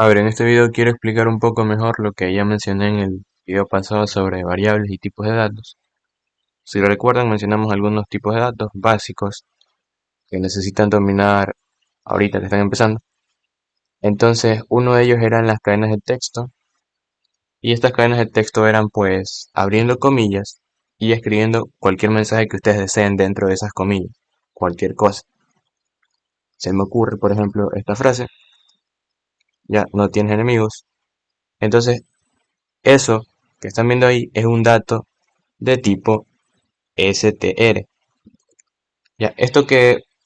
A ver, en este video quiero explicar un poco mejor lo que ya mencioné en el video pasado sobre variables y tipos de datos. Si lo recuerdan, mencionamos algunos tipos de datos básicos que necesitan dominar ahorita que están empezando. Entonces, uno de ellos eran las cadenas de texto, y estas cadenas de texto eran pues abriendo comillas y escribiendo cualquier mensaje que ustedes deseen dentro de esas comillas, cualquier cosa. Se me ocurre, por ejemplo, esta frase: ya no tienes enemigos. Entonces, eso que están viendo ahí es un dato de tipo str. Ya,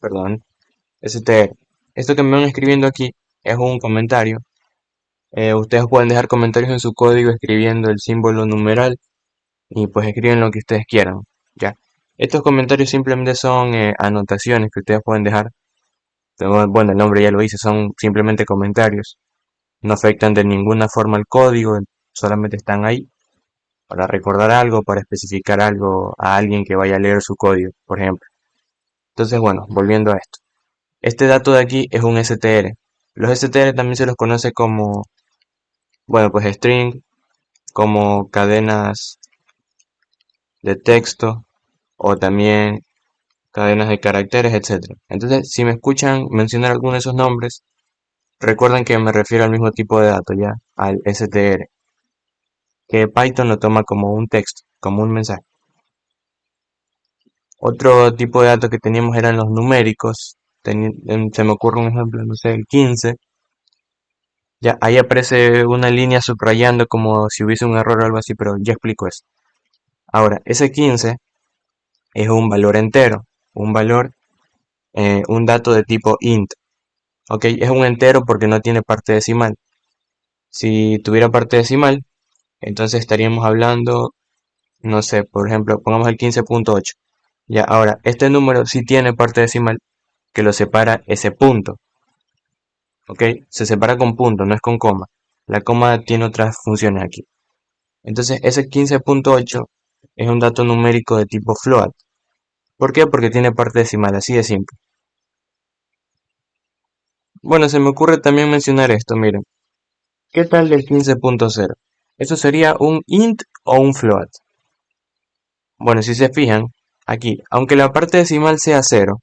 perdón, str. Esto que me van escribiendo aquí es un comentario. Ustedes pueden dejar comentarios en su código escribiendo el símbolo numeral y pues escriben lo que ustedes quieran. Ya, estos comentarios simplemente son anotaciones que ustedes pueden dejar. Bueno, el nombre ya lo dice, son simplemente comentarios. No afectan de ninguna forma al código, solamente están ahí para recordar algo, para especificar algo a alguien que vaya a leer su código, por ejemplo. Entonces, bueno, volviendo a esto. Este dato de aquí es un str. Los str también se los conoce como, bueno, pues string, como cadenas de texto o también cadenas de caracteres, etcétera. Entonces, si me escuchan mencionar alguno de esos nombres, recuerden que me refiero al mismo tipo de dato, ya, al str, que Python lo toma como un texto, como un mensaje. Otro tipo de datos que teníamos eran los numéricos. Se me ocurre un ejemplo, no sé, el 15. Ya, ahí aparece una línea subrayando como si hubiese un error o algo así, pero ya explico eso. Ahora, ese 15 es un valor entero, un valor, un dato de tipo int. Ok, es un entero porque no tiene parte decimal. Si tuviera parte decimal, entonces estaríamos hablando, no sé, por ejemplo, pongamos el 15.8. Ya, ahora, este número sí tiene parte decimal que lo separa ese punto. Ok, se separa con punto, no es con coma. La coma tiene otras funciones aquí. Entonces, ese 15.8 es un dato numérico de tipo float. ¿Por qué? Porque tiene parte decimal, así de simple. Bueno, se me ocurre también mencionar esto, miren. ¿Qué tal del 15.0? ¿Eso sería un int o un float? Bueno, si se fijan, aquí, aunque la parte decimal sea 0,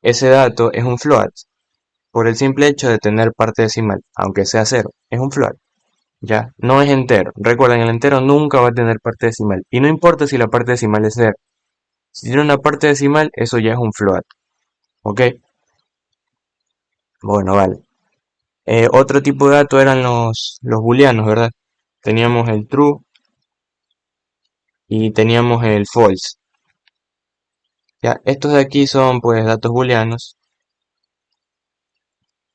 ese dato es un float, por el simple hecho de tener parte decimal, aunque sea 0, es un float. Ya, no es entero. Recuerden, el entero nunca va a tener parte decimal. Y no importa si la parte decimal es 0. Si tiene una parte decimal, eso ya es un float. ¿Ok? Bueno, vale. Otro tipo de dato eran los booleanos, ¿verdad? Teníamos el true y teníamos el false. Ya, estos de aquí son pues datos booleanos.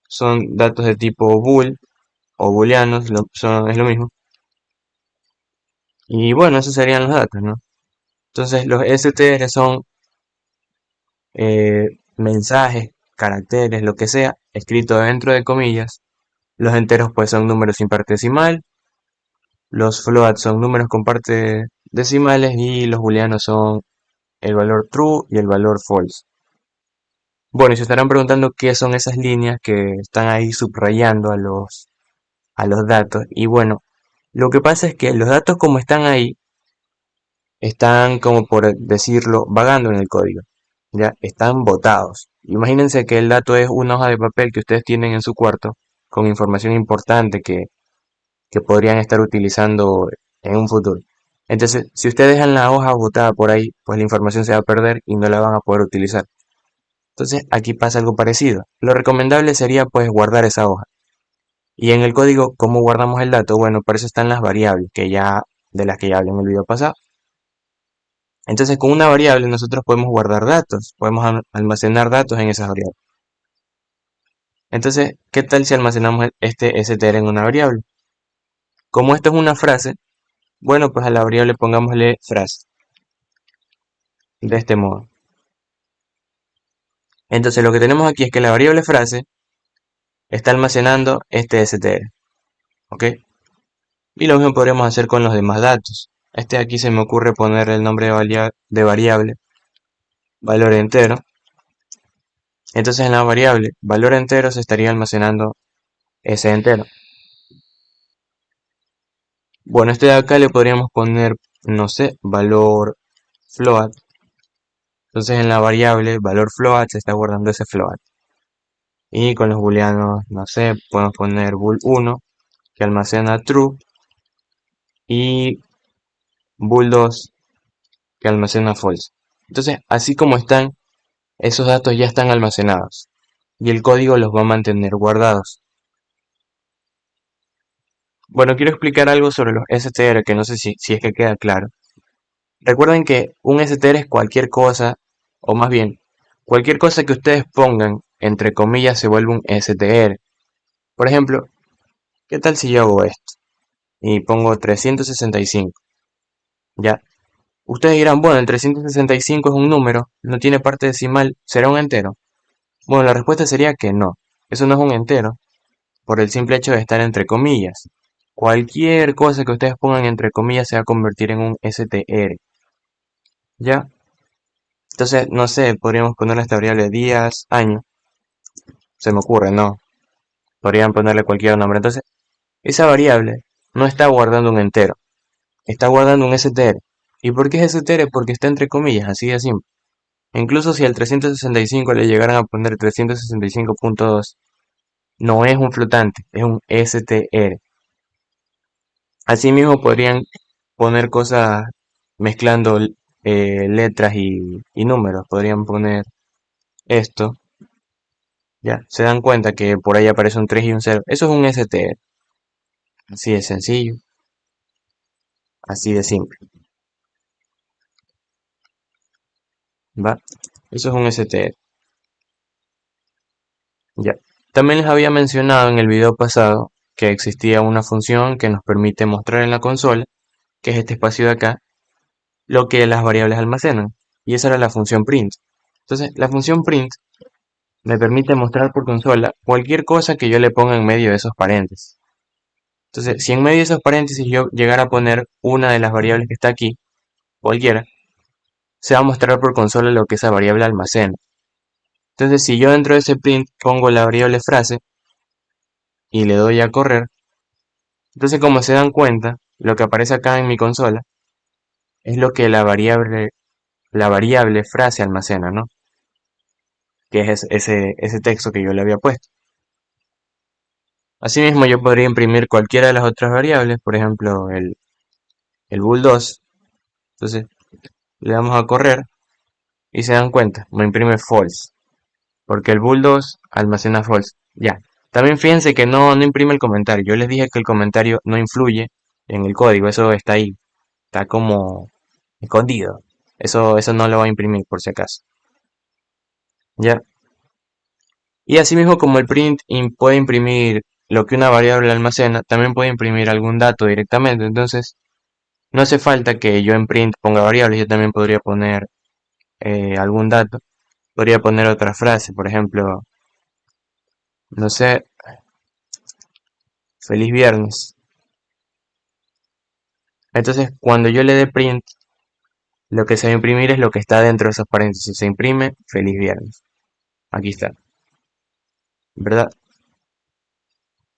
Son datos de tipo bool o booleanos, es lo mismo. Y bueno, esos serían los datos, ¿no? Entonces los str son mensajes, caracteres, lo que sea, escrito dentro de comillas. Los enteros pues son números sin parte decimal. Los floats son números con parte decimales y los booleanos son el valor true y el valor false. Bueno, y se estarán preguntando qué son esas líneas que están ahí subrayando a los datos. Y bueno, lo que pasa es que los datos como están ahí, están como por decirlo, vagando en el código. Ya, están botados. Imagínense que el dato es una hoja de papel que ustedes tienen en su cuarto con información importante que podrían estar utilizando en un futuro. Entonces, si ustedes dejan la hoja botada por ahí, pues la información se va a perder y no la van a poder utilizar. Entonces, aquí pasa algo parecido. Lo recomendable sería pues guardar esa hoja. Y en el código, ¿cómo guardamos el dato? Bueno, para eso están las variables de las que ya hablé en el video pasado. Entonces, con una variable nosotros podemos guardar datos, podemos almacenar datos en esas variables. Entonces, ¿qué tal si almacenamos este str en una variable? Como esto es una frase, bueno, pues a la variable pongámosle frase, de este modo. Entonces, lo que tenemos aquí es que la variable frase está almacenando este str, ¿ok? Y lo mismo podríamos hacer con los demás datos. Aquí se me ocurre poner el nombre de variable, valor entero. Entonces en la variable valor entero se estaría almacenando ese entero. Bueno, este de acá le podríamos poner, no sé, valor float. Entonces en la variable valor float se está guardando ese float. Y con los booleanos, no sé, podemos poner bool1 que almacena true y bool2 que almacena false. Entonces, así como están, esos datos ya están almacenados y el código los va a mantener guardados. Bueno, quiero explicar algo sobre los str que no sé si es que queda claro. Recuerden que un str es cualquier cosa, o más bien, cualquier cosa que ustedes pongan, entre comillas, se vuelve un str. Por ejemplo, ¿qué tal si yo hago esto? Y pongo 365. Ya. Ustedes dirán, bueno, el 365 es un número, no tiene parte decimal, ¿será un entero? Bueno, la respuesta sería que no. Eso no es un entero, por el simple hecho de estar entre comillas. Cualquier cosa que ustedes pongan entre comillas se va a convertir en un str. ¿Ya? Entonces, no sé, podríamos ponerle esta variable días, año. Se me ocurre, no. Podrían ponerle cualquier nombre. Entonces, esa variable no está guardando un entero, está guardando un str. ¿Y por qué es str? Porque está entre comillas, así de simple. Incluso si al 365 le llegaran a poner 365.2, no es un flotante, es un str. Asimismo podrían poner cosas mezclando letras y números. Podrían poner esto. Ya, se dan cuenta que por ahí aparece un 3 y un 0. Eso es un str. Así de sencillo, así de simple. ¿Va? Eso es un str. Ya. También les había mencionado en el video pasado que existía una función que nos permite mostrar en la consola, que es este espacio de acá, lo que las variables almacenan. Y esa era la función print. Entonces, la función print me permite mostrar por consola cualquier cosa que yo le ponga en medio de esos paréntesis. Entonces, si en medio de esos paréntesis yo llegara a poner una de las variables que está aquí, cualquiera, se va a mostrar por consola lo que esa variable almacena. Entonces, si yo dentro de ese print pongo la variable frase y le doy a correr, entonces como se dan cuenta, lo que aparece acá en mi consola es lo que la variable frase almacena, ¿no? Que es ese texto que yo le había puesto. Asimismo, yo podría imprimir cualquiera de las otras variables, por ejemplo, el bool2. Entonces, le damos a correr y se dan cuenta, me imprime false, porque el bool2 almacena false. Ya. También fíjense que no imprime el comentario. Yo les dije que el comentario no influye en el código, eso está ahí, está como escondido. Eso no lo va a imprimir por si acaso. Ya. Y asimismo, como el print puede imprimir lo que una variable almacena, también puede imprimir algún dato directamente. Entonces, no hace falta que yo en print ponga variables, yo también podría poner algún dato. Podría poner otra frase, por ejemplo, no sé, feliz viernes. Entonces, cuando yo le dé print, lo que se va a imprimir es lo que está dentro de esos paréntesis. Se imprime feliz viernes. Aquí está, ¿verdad?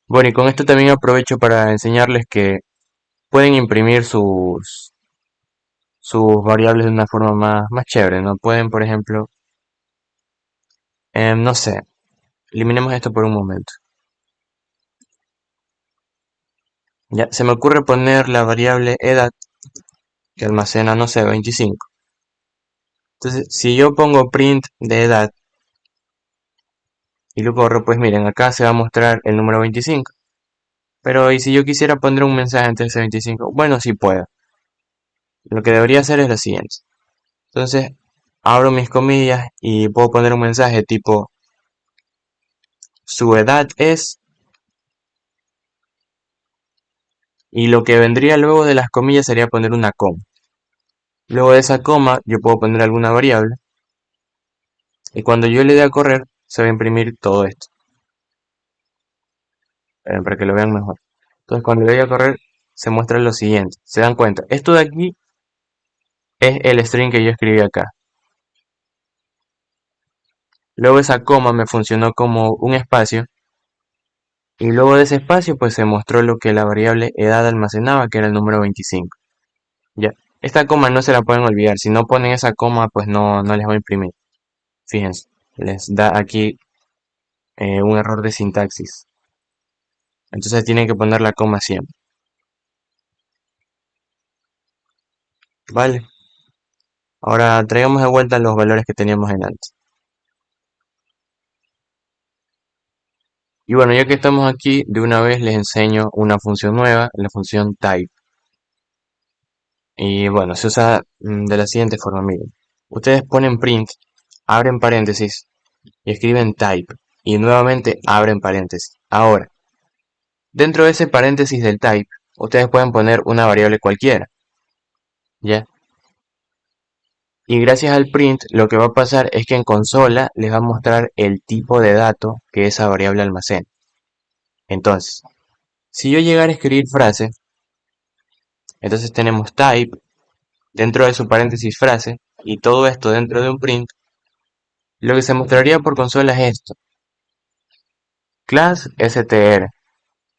Bueno, y con esto también aprovecho para enseñarles que pueden imprimir sus variables de una forma más chévere, ¿no? Pueden, por ejemplo, no sé, eliminemos esto por un momento. Ya, se me ocurre poner la variable edad que almacena, no sé, 25. Entonces, si yo pongo print de edad y lo corro, pues miren, acá se va a mostrar el número 25. Pero, ¿y si yo quisiera poner un mensaje entre ese 25? Bueno, sí puedo. Lo que debería hacer es lo siguiente. Entonces, abro mis comillas y puedo poner un mensaje tipo, su edad es, y lo que vendría luego de las comillas sería poner una coma. Luego de esa coma, yo puedo poner alguna variable, y cuando yo le dé a correr, se va a imprimir todo esto. Para que lo vean mejor. Entonces, cuando le dé a correr, se muestra lo siguiente. Se dan cuenta, esto de aquí es el string que yo escribí acá. Luego esa coma me funcionó como un espacio Y luego de ese espacio, pues se mostró lo que la variable edad almacenaba, que era el número 25. Ya. Esta coma no se la pueden olvidar. Si no ponen esa coma, pues no les va a imprimir. Fíjense, les da aquí un error de sintaxis. Entonces tienen que poner la coma siempre. Vale. Ahora traigamos de vuelta los valores que teníamos en antes. Y bueno, ya que estamos aquí, de una vez les enseño una función nueva, la función type. Y bueno, se usa de la siguiente forma, miren. Ustedes ponen print, abren paréntesis y escriben type. Y nuevamente abren paréntesis. Ahora, dentro de ese paréntesis del type, ustedes pueden poner una variable cualquiera. ¿Ya? Y gracias al print, lo que va a pasar es que en consola les va a mostrar el tipo de dato que esa variable almacena. Entonces, si yo llegara a escribir frase, entonces tenemos type dentro de su paréntesis frase y todo esto dentro de un print. Lo que se mostraría por consola es esto: class str.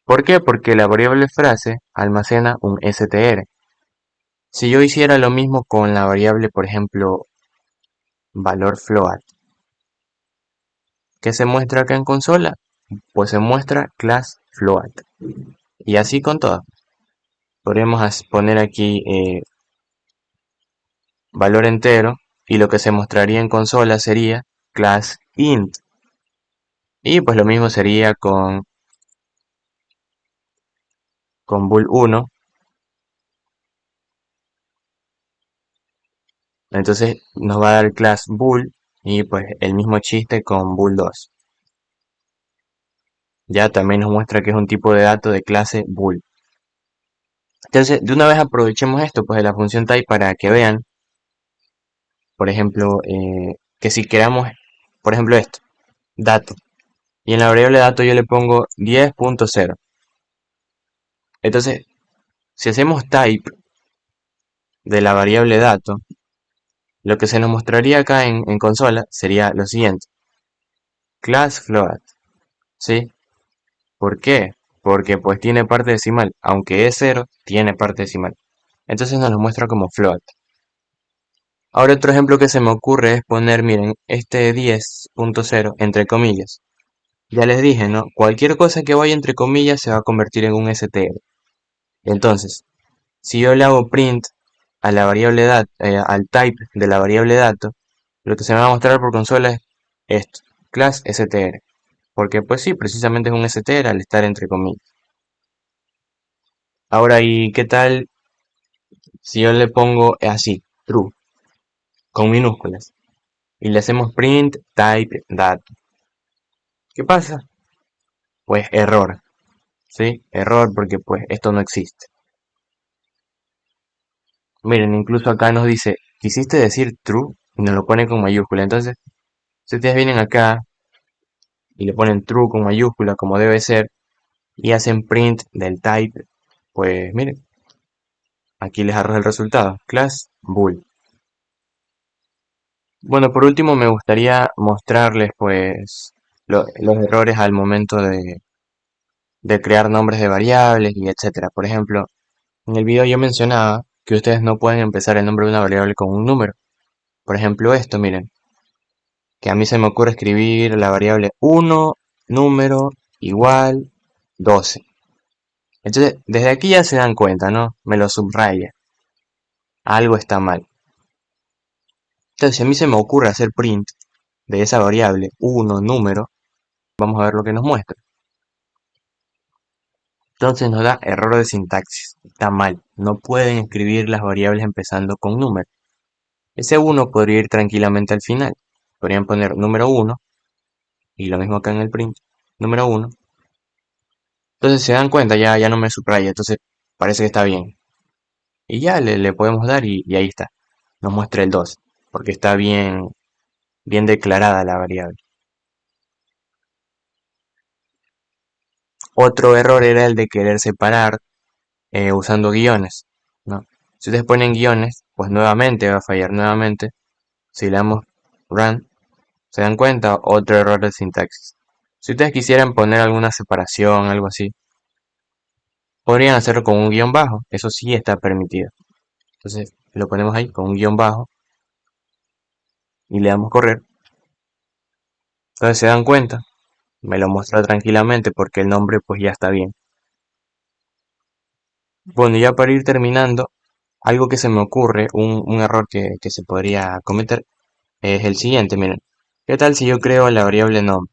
¿Por qué? Porque la variable frase almacena un str. Si yo hiciera lo mismo con la variable, por ejemplo, valor float, ¿qué se muestra acá en consola? Pues se muestra class float. Y así con todo. Podríamos poner aquí valor entero y lo que se mostraría en consola sería class int. Y pues lo mismo sería con bool 1. Entonces nos va a dar class bool y pues el mismo chiste con bool 2. Ya también nos muestra que es un tipo de dato de clase bool. Entonces de una vez aprovechemos esto pues de la función type para que vean, por ejemplo, que si queramos, por ejemplo esto, dato. Y en la variable dato yo le pongo 10.0. Entonces, si hacemos type de la variable dato, lo que se nos mostraría acá en consola sería lo siguiente: class float. ¿Sí? ¿Por qué? Porque pues tiene parte decimal. Aunque es 0, tiene parte decimal. Entonces nos lo muestra como float. Ahora otro ejemplo que se me ocurre es poner, miren, este 10.0 entre comillas. Ya les dije, ¿no? Cualquier cosa que vaya entre comillas se va a convertir en un str. Entonces, si yo le hago print a la variable al type de la variable dato, lo que se me va a mostrar por consola es esto: class str. Porque pues sí, precisamente es un str al estar entre comillas. Ahora, ¿y qué tal si yo le pongo así, true, con minúsculas, y le hacemos print type dato? ¿Qué pasa? Pues error, ¿sí? Error porque pues esto no existe. Miren, incluso acá nos dice, quisiste decir true, y nos lo pone con mayúscula. Entonces, si ustedes vienen acá y le ponen true con mayúscula como debe ser, y hacen print del type, pues miren, aquí les arroja el resultado, class bool. Bueno, por último me gustaría mostrarles pues los errores al momento de crear nombres de variables y etcétera. Por ejemplo, en el video yo mencionaba que ustedes no pueden empezar el nombre de una variable con un número. Por ejemplo esto, miren, que a mí se me ocurre escribir la variable 1 número igual 12. Entonces, desde aquí ya se dan cuenta, ¿no? Me lo subraya. Algo está mal. Entonces, si a mí se me ocurre hacer print de esa variable 1 número, vamos a ver lo que nos muestra. Entonces nos da error de sintaxis. Está mal. No pueden escribir las variables empezando con número. Ese 1 podría ir tranquilamente al final. Podrían poner número 1 y lo mismo acá en el print. Número 1. Entonces se dan cuenta, ya no me subraya. Entonces parece que está bien. Y ya le podemos dar y ahí está. Nos muestra el 2. Porque está bien declarada la variable. Otro error era el de querer separar usando guiones, ¿no? Si ustedes ponen guiones, pues nuevamente va a fallar nuevamente. Si le damos run, se dan cuenta, otro error de sintaxis. Si ustedes quisieran poner alguna separación, algo así, podrían hacerlo con un guión bajo. Eso sí está permitido. Entonces lo ponemos ahí con un guión bajo y le damos correr. Entonces se dan cuenta, me lo muestra tranquilamente porque el nombre pues ya está bien. Bueno, ya para ir terminando, algo que se me ocurre, un error que se podría cometer, es el siguiente, miren. ¿Qué tal si yo creo la variable nombre?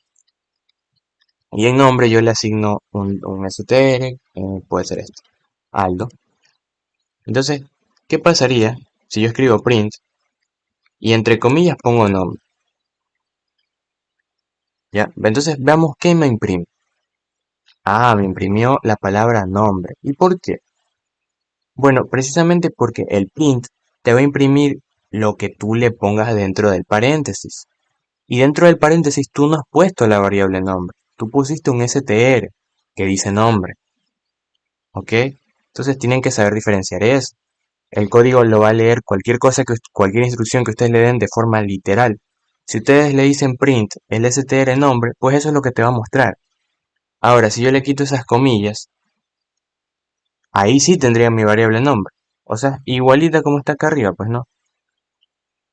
Y en nombre yo le asigno un str, puede ser este, Aldo. Entonces, ¿qué pasaría si yo escribo print y entre comillas pongo nombre? ¿Ya? Entonces veamos qué me imprime. Ah, me imprimió la palabra nombre. ¿Y por qué? Bueno, precisamente porque el print te va a imprimir lo que tú le pongas dentro del paréntesis. Y dentro del paréntesis tú no has puesto la variable nombre. Tú pusiste un str que dice nombre. ¿Ok? Entonces tienen que saber diferenciar eso. El código lo va a leer cualquier cosa cualquier instrucción que ustedes le den de forma literal. Si ustedes le dicen print el str nombre, pues eso es lo que te va a mostrar. Ahora, si yo le quito esas comillas, ahí sí tendría mi variable nombre. O sea, igualita como está acá arriba, pues no.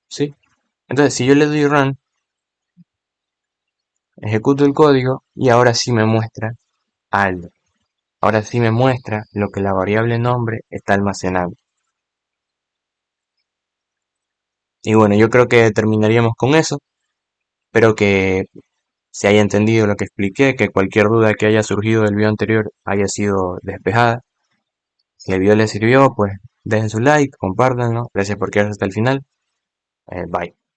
¿Sí? Entonces, si yo le doy run, ejecuto el código y ahora sí me muestra algo. Ahora sí me muestra lo que la variable nombre está almacenando. Y bueno, yo creo que terminaríamos con eso. Espero que se haya entendido lo que expliqué, que cualquier duda que haya surgido del video anterior haya sido despejada. Si el video les sirvió, pues dejen su like, compártanlo. Gracias por quedarse hasta el final. Bye.